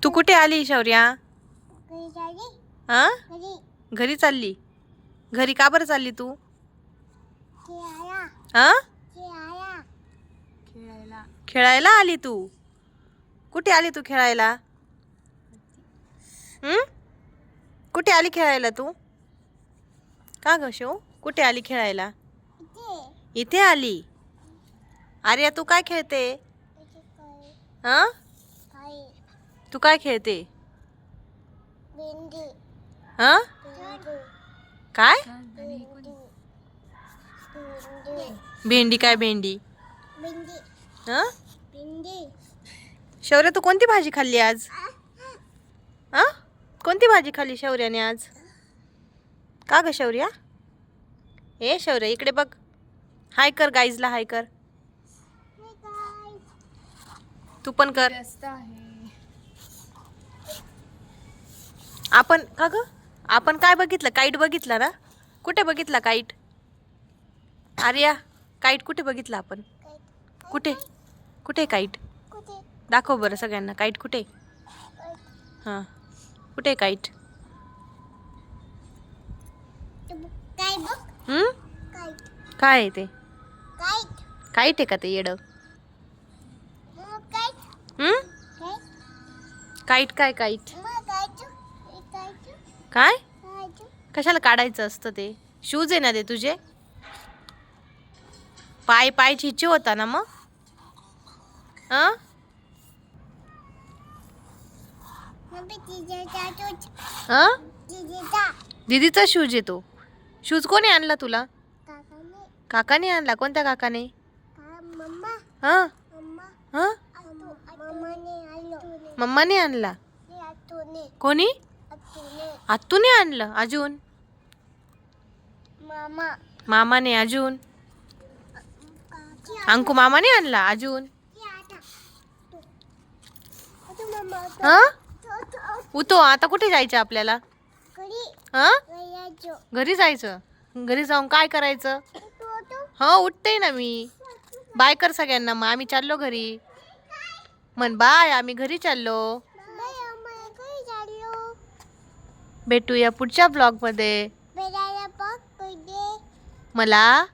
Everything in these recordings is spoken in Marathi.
तू कुठे आली शौर्या? हा, घरी चालली. घरी का बरं चालली तू? हा, खेळायला आली तू. कुठे आली तू खेळायला? कुठे आली खेळायला तू? का ग शो, कुठे आली खेळायला? इथे आली. अरे तू काय खेळते? हा, तू काय खेळते? हा, काय भेंडी? काय भेंडी? हा, शौर्य तू कोणती भाजी खाल्ली आज? हा, कोणती भाजी खाल्ली शौर्याने आज? का ग शौर्या? ए शौर्य इकडे बघ. हाय कर गाईजला, हाय कर. तू पण कर. आपण का ग, आपण काय बघितलं? काईट बघितला ना? कुठे बघितला काईट? आर्या, काईट कुठे बघितला आपण? कुठे कुठे काईट? दाखव बरं सगळ्यांना. काईट कुठे? हां, कुठे काईट? काय आहे ते? काईट आहे का ते येडं? काईट काय? काईट काय? कशाला काढायचं असतं ते? शूज आहे ना ते तुझे? पाय चिचे होता ना मग? हा, दीदीचा शूज आहे तो. शूज कोणी आणला तुला? काकाने आणला. कोणत्या काकाने? हा, हा, मम्माने आणला. कोणी? आत्तूने आणलं. अजून? मामाने. अजून? अंकू मामाने आणला. अजून? हा, उतो आता कुठे जायचं आपल्याला? हा, घरी जायचं. घरी जाऊन काय करायचं? हा, उठते ना मी. बाय कर सगळ्यांना. मग आम्ही चाललो घरी. म्हण बाय, आम्ही घरी चाललो. भेटूया पुढच्या ब्लॉग मध्ये. मला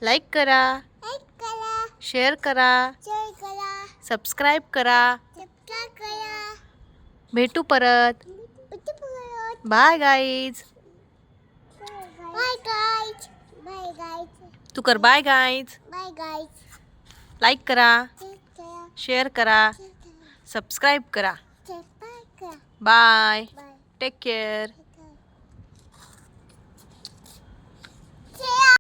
लाईक करा, शेअर करा, सबस्क्राईब करा. भेटू परत. Bye guys. तू कर बाय गाईज. लाईक करा, शेअर करा, सबस्क्राईब करा. बाय. Take care.